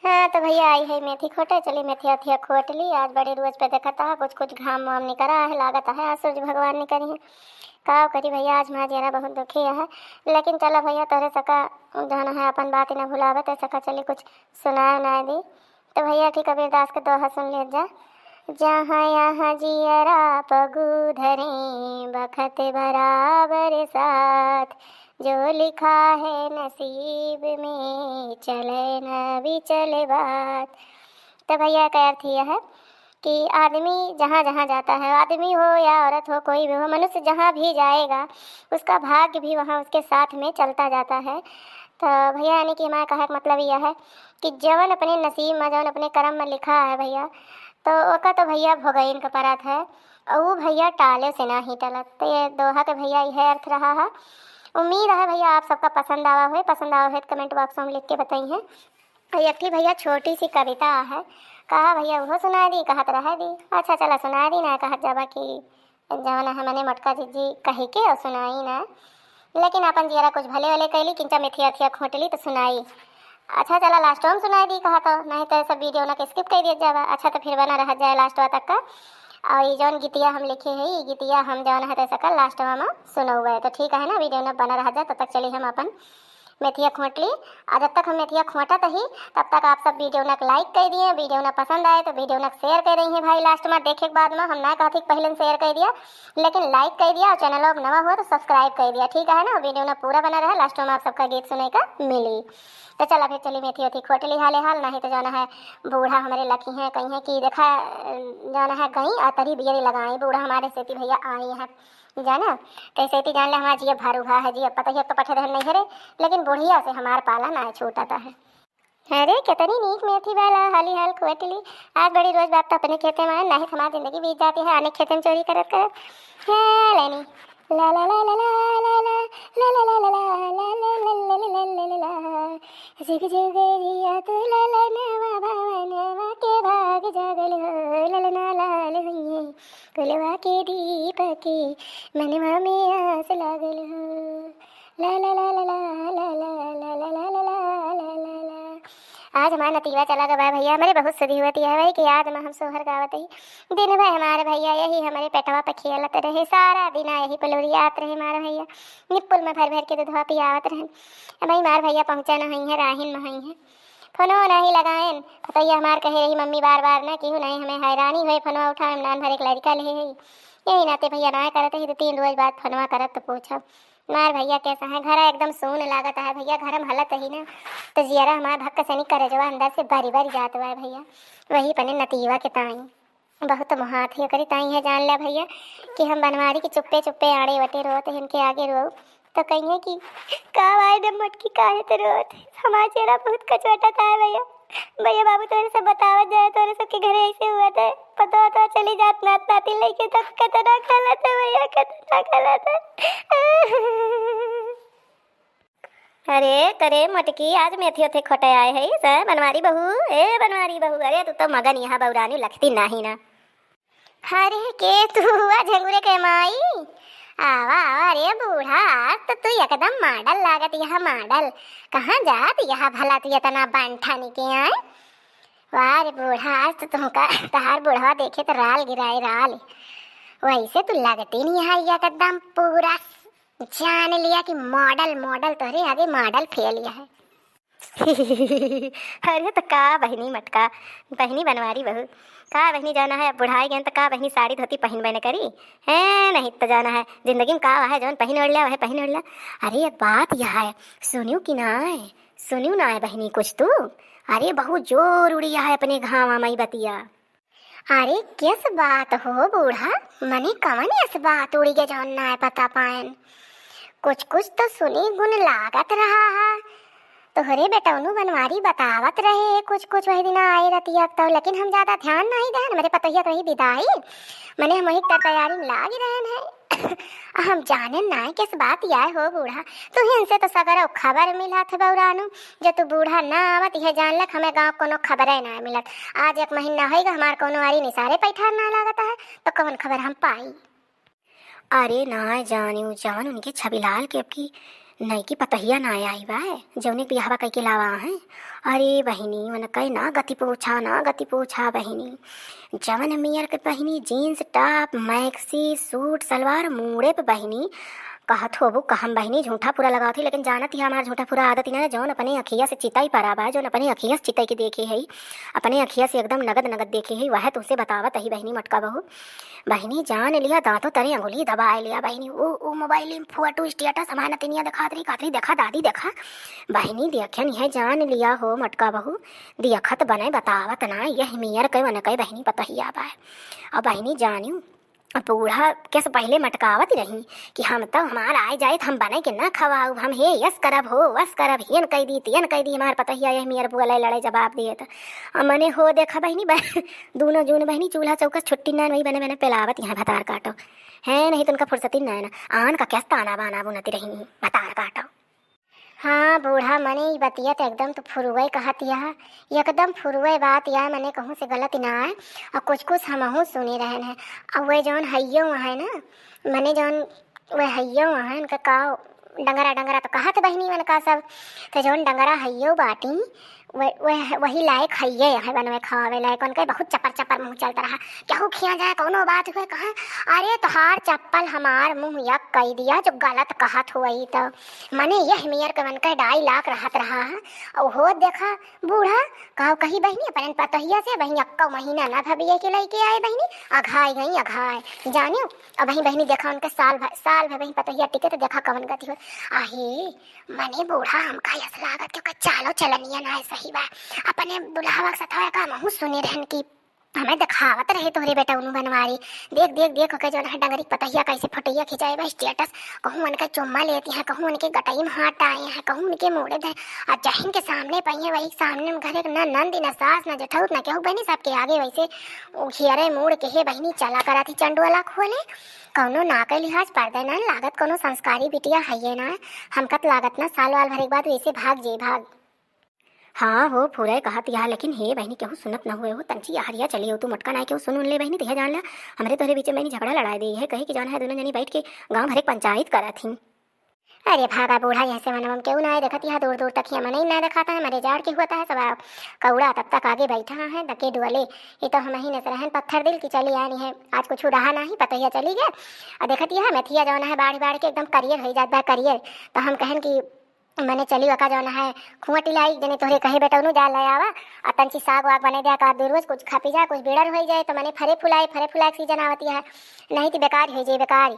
हाँ तो भैया आई है मेथी खोटे, चली मेथी अथिया खोट ली। आज बड़े रोज पे देखा था कुछ कुछ घाम वाम निकला है, लागत है आज सूरज भगवान ने करी है। का करी भैया, आज मैं जरा बहुत दुखी है। लेकिन चलो भैया तोरे सका जाना है, अपन बात ही ना भुलावे ते सका चली कुछ सुनाए ना दी। तो भैया ठीक कबीरदास के दोहा सुन ले जा। जहाँ यहाँ जियरा पगु धरे बखत बराबर साथ, जो लिखा है नसीब में चले न भी चले बात। तो भैया का अर्थ यह है कि आदमी जहाँ जहाँ जाता है, आदमी हो या औरत हो, कोई भी हो, मनुष्य जहाँ भी जाएगा उसका भाग्य भी वहाँ उसके साथ में चलता जाता है। तो भैया यानी कि हमारा कहा मतलब यह है कि जवन अपने नसीब में, जवन अपने कर्म में लिखा है भैया, तो ओका तो भैया भोगईन का परात है और वो भैया टाले से ना ही टलत। तो ये दोहा के भैया यह अर्थ रहा है। उम्मीद है भैया आप सबका पसंद आवा है तो कमेंट बॉक्स में लिख के बताइए। एक थी भैया छोटी सी कविता है, कहा भैया वो सुना दी, कहा तो रह दी। अच्छा चला सुना दी ना, कहा जाबा कि जवन है मैंने मोटका जी कही के और सुनाई ना। लेकिन अपन जरा कुछ भले भले कैली किंचा मेथिया अथिया खोटली तो सुनाई। अच्छा चला लास्ट में सुनाई दी, कहा तो नहीं तो सब वीडियो ना स्किप कर दिया जावा। अच्छा तो फिर बना रह जाए लास्ट तक का। और ये जौन गीतिया हम लिखे है, ये गीतिया हम जौन है तैसा का लास्ट में सुना हुआ है। तो ठीक है ना, वीडियो ना बना रह जाए। तब तक चलिए हम अपन मेथिया खोट ली। और जब तक हम मेथिया खोटत ही तब तक आप सब वीडियो नक लाइक कर दिए। वीडियो ना पसंद आए तो वीडियो नक शेयर कर रही हैं भाई। लास्ट में देखे के बाद में हम ना कहती पहले शेयर कर दिया, लेकिन लाइक कर दिया और चैनल अब नवा हुआ तो सब्सक्राइब कर दिया। ठीक है ना, वीडियो ना पूरा बना रहा, लास्ट में आप सबका गीत सुनने का मिली। तो चला फिर चली मेथी उथी खोटली हाले हाल। नहीं तो जाना है बूढ़ा हमारे लकी हैं कहीं है कि देखा जाना है कहीं और तरी बियरी लगाई बूढ़ा हमारे सेती भैया आई है जाना। कैसे थी जान ले हमारा जी भारू हुआ है जी, पता ही तो पठे रहन नहीं हरे, लेकिन बुढ़िया से हमार पाला ना छूटता है। अरे कितनी नीक मेथी वाला हाली हाल खोटली। आज बड़ी रोज बात तो अपने खेते में, नहीं हमारी जिंदगी बीत जाती है अनेक खेते में चोरी करत करत। लेनी ला ला ला ला ला ला ला ला ला ला ला जिग जिग जिया तू ललनवा भवनवा के भाग जागल हो ललना लाल हुई कुलवा के दीप के मनवा में आस लागल हो ला ला ला ला ला ला ला ला ला ला ला ला ला ला। आज हमारा नतीजा चला गया भैया, हमारे बहुत सदी होती है भाई कि याद में हम सोहर गावत ही दिन भर हमारे भैया यही हमारे पेटवा पे खेलत रहे, सारा दिन यही पलोरियात रहे हमारे भैया। निप्पुल में भर भर के दूधवा पियावत रहे। भाई मार भैया पहुँचा नहीं है, राहिन में है फोनो नहीं लगाएन। भैया हमार कहे रही मम्मी बार बार ना कि नहीं हमें हैरानी हुई फोनवा उठा नान भर एक लड़का ले यही नाते भैया ना करते ही तो 3 रोज बाद फोनवा करत तो पूछो मार भैया कैसा है। घर एकदम सोन लागत है भैया, घर में हलत ही ना तो जियरा हमारा भक्क से नहीं करे जो अंदर से बारी बारी जात हुआ है भैया। वही पने नतीवा के ताई बहुत मुहात ही करी ताई है जान लिया भैया कि हम बनवारी के चुप्पे चुप्पे आड़े वटे रोते इनके आगे रो तो कहिए कि का आए दम मटकी काहे तो रोत हमारा चेहरा बहुत कचवटा था भैया। भैया बाबू तोरे से बतावत जाए तोरे सबके घरे ऐसे हुआ था, पता तो चली जात नात नाती लेके तब कतना गलत है भैया, कतना गलत है। अरे करे मटकी आज मेथी उथे खोटे आए है सर बनवारी बहू, ए बनवारी बहू, अरे तू तो मगन यहाँ बौरानी लगती नहीं ना। अरे के तू हुआ झंगुरे के माई, आवा आवा रे बूढ़ा आज तो तू एकदम मॉडल लागत। यह मॉडल कहाँ जात यह भला तू इतना बांठा निके आए। वाह रे बूढ़ा आज तो तुमका तहार बूढ़वा देखे तो राल गिराए राल, वैसे तू लगती नहीं है एकदम पूरा जान लिया कि मॉडल मॉडल तोरे आगे मॉडल फेल है। अरे तो का बहनी मटका बहनी बनवारी बहू का बहनी जाना है बुढ़ाई गए तो का बहनी साड़ी धोती पहन बने करी है, नहीं तो जाना है जिंदगी में का है जौन पहन ओढ़ लिया वह पहन ओढ़ लिया। अरे एक बात यह है सुनियो कि ना है, सुनियो ना है बहनी कुछ तू, अरे बहुत जोर उड़िया है अपने घावा मई बतिया। अरे किस बात हो बूढ़ा, मने कवन इस बात उड़ी के जौन ना है पता पाएन, कुछ कुछ तो सुनी गुण लागत रहा है। तोहरे बेटौनु बनवारी बतावत रहे कुछ कुछ वही दिन आई रहती अब तो, लेकिन हम ज्यादा ध्यान नहीं देन। मेरे पतोहिया कही विदाई मैंने हम वही तैयारी में लाग रहे हैं। हम जाने ना किस बात यार हो बूढ़ा, तू इनसे तो सगर खबर मिला थे बौरानु जो तू बूढ़ा ना आवत यह जान लक हमें गाँव कोनो खबर ना मिलत। आज 1 महीना होगा हमार कोनो आरी निसारे पैठार ना लागत है तो कौन खबर हम पाई। अरे ना जान उनके छबिलाल के अब की नहीं कि पतहिया ना आई बा जौने के बियाहवा कई के लावा है। अरे बहिनी मन कई ना गति पोछा बहिनी, जवन मियर के बहिनी jeans top maxi suit salwar मुड़े पे बहिनी कहत होबू कहम बहिनी झूठा पूरा लगाओ थी, लेकिन जानत ही हमार झूठा पूरा आदत ही ना जौन अपने अखिया से चिताई पर आबा जौन अपने अखिया से चिताई के देखे है, अपने अखिया से एकदम नगद नगद देखे है वह तुझसे बतावत ही बहिनी मटका बहू। बहिनी जान लिया दांतों तरे अंगुली दबाए लिया बहिनी, वो मोबाइल में फोटो स्टेटस हमारा तिनिया दिखा रही कातरी देखा दादी देखा बहिनी देखन यह जान लिया हो मटका बहू दियखत बने बतावत ना यह मियर कई मन कई बहिनी पतहिया बा। और बहिनी जानियो बूढ़ा कैसे पहले मटकावत रही कि हम तो हमार आए जाए हम बने के ना खवाऊ हम हे यस करब हो वस करब हियन कह दी तियन कह दी हमार पतहिया यह मियर बुआ लड़े जवाब दिए तो मने हो देखा बहनी दोनों जून बहनी चूल्हा चौकस छुट्टी ना वही बने बने पिलावत यहाँ भतार काटो है नहीं तो उनका फुर्सती ना आन का कैसा ताना बाना बुनती रही भतार काटो। हाँ बूढ़ा मने ई बतिया तो एकदम तो फुरुए कहत यह एकदम फुरुए बात या मने कहूँ से गलत ना है और कुछ हमहू सुने रहन है। अब वह जौन हैयो है ना मने जौन वह हैयो है उनका का डंगरा डंगरा तो कहत बहनी मन का सब तो जौन डंगरा हैयो बाटी वही लायक हैये है बनवे खावे लायक उनके बहुत चपर चपर मुँह चलता रहा क्या खिया जाए कौनो बात हुए कहा अरे तोहार चप्पल हमार मुँह यक कह दिया जो गलत कहत हुई तो मने यह मियर के मन के 2.5 लाख रहत रहा है और हो देखा बूढ़ा कहो कही बहनी अपन पतहिया से बहनी अक्का महीना ना भबिए के लेके आए बहनी अघाई गई अघाई जानियो अब वही बहनी देखा उनके साल भर बहनी पतहिया टिके तो देखा कवन गति हो आहे मने बूढ़ा हमका यस लागत क्योंकि चालो चलनिया ना सही बा अपने दुल्हावा के साथ का महू सुने रहन की हमें दिखावत रहे तोहरे बेटा उनु बनवारी देख देख देख के जो है डंगरी पतहिया कैसे फटैया खिंचाए बा स्टेटस कहूँ उनका चुम्मा लेती हैं कहूँ उनके गटई में हाथ आए हैं कहूँ उनके मोड़े दे और जहिन के सामने पहिए वही सामने में घरे न नंद न सास न जठौत न केहू बहनी सबके आगे वैसे उखियरे मोड़ के हे बहनी चला करा थी चंडुआला खोले कौनो ना के लिहाज पर्दे ना लागत कोनो संस्कारी बिटिया है ना हमकत लागत ना साल वाल भरे के बाद वैसे भाग जे भाग। हाँ हो पूरा कहत यह लेकिन हे बहनी केहू सुनत न हुए हो तंची हरिया चली हो तू मटका ना केहू सुन ले बहनी तह जान ला हमरे तोहरे बीच में झगड़ा लड़ाई दी है कहे कि जान है दोनों जनी बैठ के गाँव भरे पंचायत करा थी। अरे भागा बूढ़ा यहाँ से मनम क्यों ना देखत यहाँ दूर दूर तक मन ही ना दिखाता है मरे जाड़ के हुआ है सब कौड़ा तब तक आगे बैठा है डके डुअले ये तो हम ही नजर रहन पत्थर दिल की चली आनी है आज कुछ रहा नहीं पतहिया चली गया और देखत यह मेथिया जाना है बाढ़ बाढ़ के एकदम करियर हो जाता है करियर तो हम कहन कि मैंने चली वका जाना है खुआ टिलाई जने तोहरे कहे बेटा उनु डाल आवा आ तंची साग वाग बने दिया का दूर रोज कुछ खा पी जा कुछ बेड़र हो जाए तो मैंने फरे फुलाए सीजन आवती है नहीं तो बेकार हो जाए बेकार।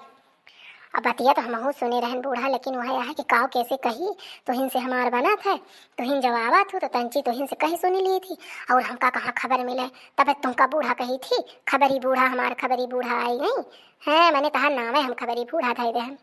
अब बतिया तो हमहू सुने रहन बूढ़ा लेकिन वह है कि काव कैसे कही तुहिन से हमार बना था तुहिन जवाबा थू तो तंची तुहिन से कही सुनी ली थी और हमका कहाँ खबर मिले तब तुमका बूढ़ा कही थी खबरी बूढ़ा हमार खबरी बूढ़ा आई नहीं है मैंने कहा नाम है हम खबरी बूढ़ा थे रहन।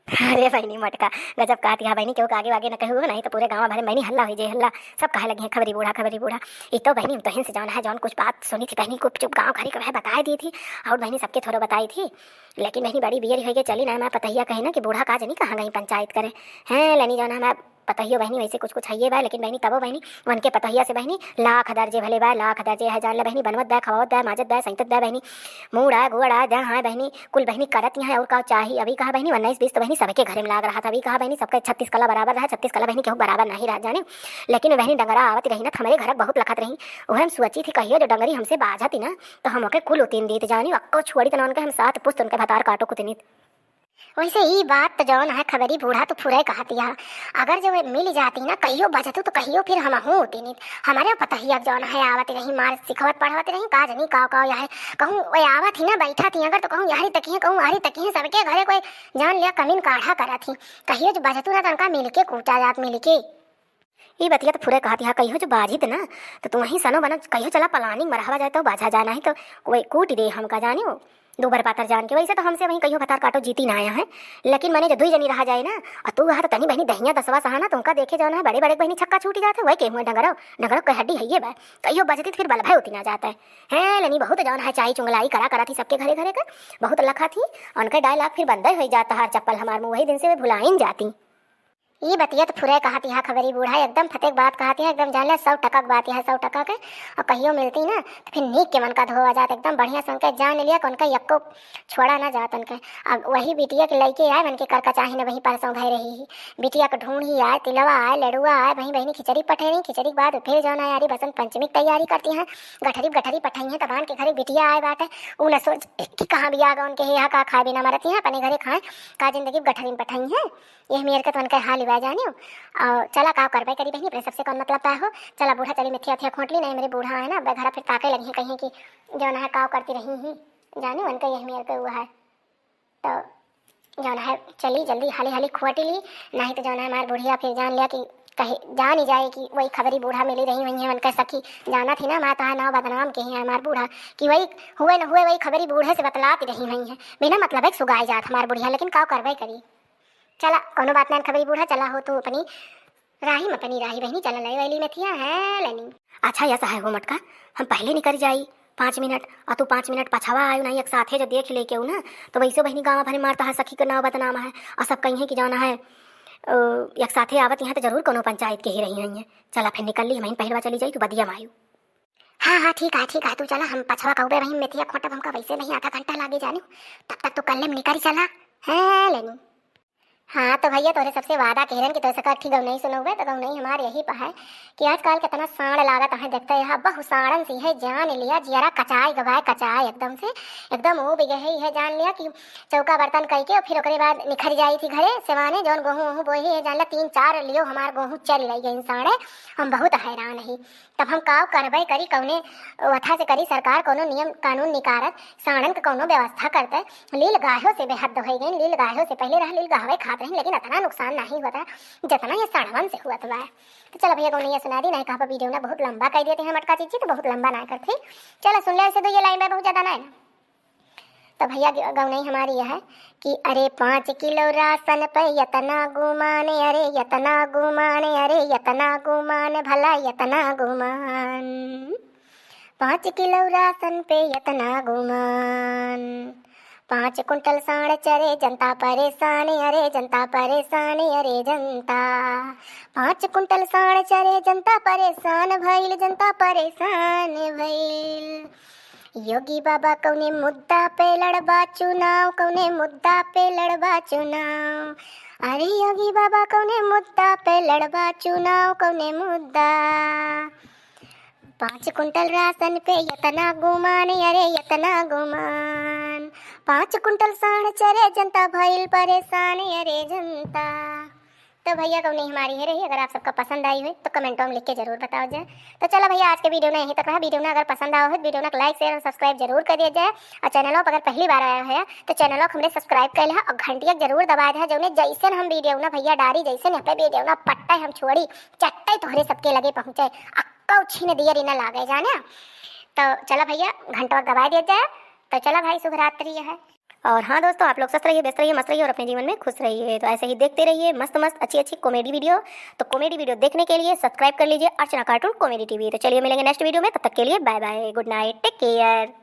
अरे बहनी मटका गजब कहत यहाँ बहनी क्यों आगे आगे न कहू नहीं तो पूरे गाँव भरे बहनी हल्ला हो जाए हल्ला सब कहे लगे खबरी बूढ़ा ये तो बहनी तोहिन से जाना है जौन कुछ बात सुनी थी बहनी को चुप गाँव घरी कहे बता दी थी और बहनी सबके थोड़ा बताई थी लेकिन बहनी बड़ी बियर हो गई चली ना मैं पतहिया कहे ना कि बूढ़ा का जनी कहाँ गई पंचायत करे हैं लेनी जाना मैं पतहियो बहनी वैसे कुछ है बा लेकिन बहनी तबो बहनी वन के पतहिया से बहनी लाख दर्जे भले बा लाख दर्जे है जान ला बहनी बनवत दा खवावत दा माजत दा सैंतत दा बहनी मूड़ा गुड़ा दा हाँ बहनी कुल बहनी करत यहाँ और का चाहिए अभी कहा बहनी 19-20 तो बहनी सबके घर में लाग रहा था अभी कहा बहनी सबके 36 कला बराबर रहा 36 कला बहनी केहू बराबर नहीं रहा जाने लेकिन बहनी डंगरा आवत रही ना हमारे घर बहुत लखत रही वह हम सोची थी कहियो जो डंगरी हमसे बाझती ना तो हम ओके कुल उतीन दी जानी अक्को छुड़ी तो उनके हम 7 पुस्त उनके भतार काटो कुतनीत वैसे ही बात तो जौन है खबरी बूढ़ा तो पूरा कहती है अगर जो मिल जाती ना कहियो बचतू तो कहियो फिर हम होती नहीं हमारे पतहिया जौन है आवत रही मार सिखवत पढ़वत रही का जनी का यह कहूँ वही आवत ही ना बैठा थी अगर तो कहूँ यही तकी कहूँ हरी तकी सबके घरे कोई जान लिया कमीन काढ़ा करा थी कहियो जो बचतू ना तो उनका मिल के कूटा जात मिल के ये बतिया तो पूरे कहती है कहियो जो बाजित ना तो तुम वहीं सनो बना कहियो चला पलानी मरहवा जाए तो बाझा जाना है तो कोई कूट दे हमका जाने वो दो बार पातर जान के वैसे तो हमसे वहीं कहियो भतार काटो जीती ना आया है लेकिन मैंने जो 2 जनी रहा जाए ना और तू वहाँ तो तनी बहनी दहिया 10वां सहाना तुमका देखे जाना है बड़े बड़े बहनी छक्का छूटी जाते वही के हुए डंगरो कह हड्डी है ये बा कहियो बजती फिर बल भय उती ना जाता है लेनी बहुत जान है चाई चुंगलाई करा थी सबके घरे घरे का बहुत लखा थी उनके 2.5 लाख फिर बंदर हो जाता हर चप्पल हमार मुँह वही दिन से वे भुलाइन जाती। ये बतिया तो फुरे कहती है खबरी बूढ़ा एकदम फतेक बात कहती है एकदम जान ले 100% बात है 100% के। और कहियो मिलती ना तो फिर नीक के मन का धोआ जात एकदम बढ़िया संग के जान लिया कि उनका यक्को छोड़ा ना जात उनके। अब वही बिटिया के लड़के आए मन के कर का चाहे न वही परसों भय रही ही बिटिया का ढूंढ ही आए तिलवा आए लड़ुआ आए वहीं बहनी खिचड़ी पठे रही खिचड़ी के बाद फिर जौन यारी बसंत पंचमी की तैयारी करती हैं गठरी पठाई हैं तबान के घरे बिटिया आए बात है उ न सोच कि कहाँ भी आगा उनके यहाँ का खाए बिना मरती हैं अपने घरे खाए का जिंदगी गठरी में पठाई हैं ये मेरे के तो उनका हाल लिवा जाने और चला का करबे करी बहनी अपने सबसे कौन मतलब पाए हो। चला बूढ़ा चली मिथिया थिया खोटली नहीं मेरे बूढ़ा है ना बेघरा फिर ताके लगी है कहीं कि जौन है काव करती रही ही जाने उनका यही मेरे का हुआ है तो जौन है चली जल्दी हाली हाली खोटी ली नहीं तो जौन है हमारे बुढ़िया फिर जान लिया कि कहीं जान ही जाए कि वही खबरी बूढ़ा मिली रही वही है उनका सखी जाना थी ना माता है नाव बदनाम के हैं हमारे बूढ़ा कि वही हुए न हुए वही खबरी बूढ़े से बतलाती रही वही है बिना मतलब एक सुगाई जात हमारे बुढ़िया लेकिन काव करबे करी। चला कोनो बात नहीं खबरी बूढ़ा चला हो तो अपनी राही में अपनी राही बहनी चला लाई वाली में थिया है लेनी। अच्छा ऐसा है हो मटका हम पहले निकल जाई 5 मिनट और तू 5 मिनट पछावा आयु नहीं एक साथ है जब देख लेके ना तो वैसे बहनी गाँव भरे मारता है सखी का नाव बदनाम है और सब कहीं है कि जाना है एक साथे आवत यहाँ तो जरूर कोनो पंचायत के ही रही हैं। चला फिर निकल ली हम पहलवा चली जाई तू बदिया मायू। हाँ ठीक है तू चला हम पछवा कहबे वहीं में थिया खोटब हमका वैसे नहीं आधा घंटा लागे जाने तब तक तो कल में निकल चला है लेनी। हाँ तो भैया तोरे सबसे वादा कह रहे कि तो सका ठीक नहीं सुनोगे तो गौ नहीं हमारे यही है कि आजकल कितना साड़ लागत है देखते है बहु साड़न सी है जान लिया जियरा कचाए गवाए कचाए एकदम से एकदम वो भी गई है जान लिया कि चौका बर्तन कह के और फिर ओकरे बाद निखर जाई थी घरे सेवाने जौन गेहूँ वहूँ बोही है जान लिया 3-4 लियो हमार गेहूँ चल रही गई साड़े हम बहुत हैरान ही तब हम काव करबे करी कौने वथा से करी सरकार कोनो नियम कानून निकारत साड़न का कोनो व्यवस्था करते लील गायों से बेहद हो गई लील गायों से पहले रह लील गावे खाते हैं लेकिन इतना नुकसान नहीं होता जितना ये साड़वन से हुआ था। तो चलो भैया कौन ये सुना दी नहीं कहा वीडियो ना बहुत लंबा कर देते हैं मटका चीज़ी तो बहुत लंबा ना करते चलो सुन ले ऐसे तो ये लाइन में बहुत ज़्यादा ना है ना। तो भैया गौ नहीं हमारी यह है कि अरे 5 किलो राशन पे यतना गुमाने अरे यतना गुमाने अरे यतना गुमान भला यतना गुमान 5 किलो राशन पे यतना गुमान 5 कुंटल साड़ चरे जनता परेशान अरे जनता परेशान अरे जनता 5 कुंटल साड़ चरे जनता परेशान भइल जनता परेशान भइल। योगी बाबा कौने मुद्दा पे लड़बा चुनाव कौने मुद्दा पे लड़बा चुनाव अरे योगी बाबा कौने मुद्दा पे लड़बा चुनाव कौने मुद्दा 5 कुंटल राशन पे यतना गुमान अरे यतना गुमान 5 कुंटल साड़ चरे जनता भइल परेशान अरे जनता। तो भैया कौन नहीं हमारी है रही अगर आप सबका पसंद आई हो तो कमेंटों में लिख के जरूर बताओ जाए। तो चलो भैया आज के वीडियो में यहीं तक रहा वीडियो में अगर पसंद आया हो वीडियो में लाइक शेयर और सब्सक्राइब जरूर कर दिया जाए और चैनलों पर अगर पहली बार आया है तो चैनलों को हमने सब्सक्राइब कर लिया और घंटिया जरूर दबा दिया जो जैसे हम वीडियो ना भैया डारी जैसे यहाँ पे वीडियो ना पट्टा हम छोड़ी चट्टा तोहरे सबके लगे पहुँचे अक्का छीन दिया ना लागे जाने। तो चलो भैया घंटा दबा दिया जाए। तो चलो भाई शुभ रात्रि है और हाँ दोस्तों आप लोग स्वस्थ रहिए व्यस्त रहिए मस्त रहिए और अपने जीवन में खुश रहिए। तो ऐसे ही देखते रहिए मस्त मस्त अच्छी कॉमेडी वीडियो। तो कॉमेडी वीडियो देखने के लिए सब्सक्राइब कर लीजिए अर्चना कार्टून कॉमेडी टीवी। तो चलिए मिलेंगे नेक्स्ट वीडियो में तब तक के लिए bye bye good night take care.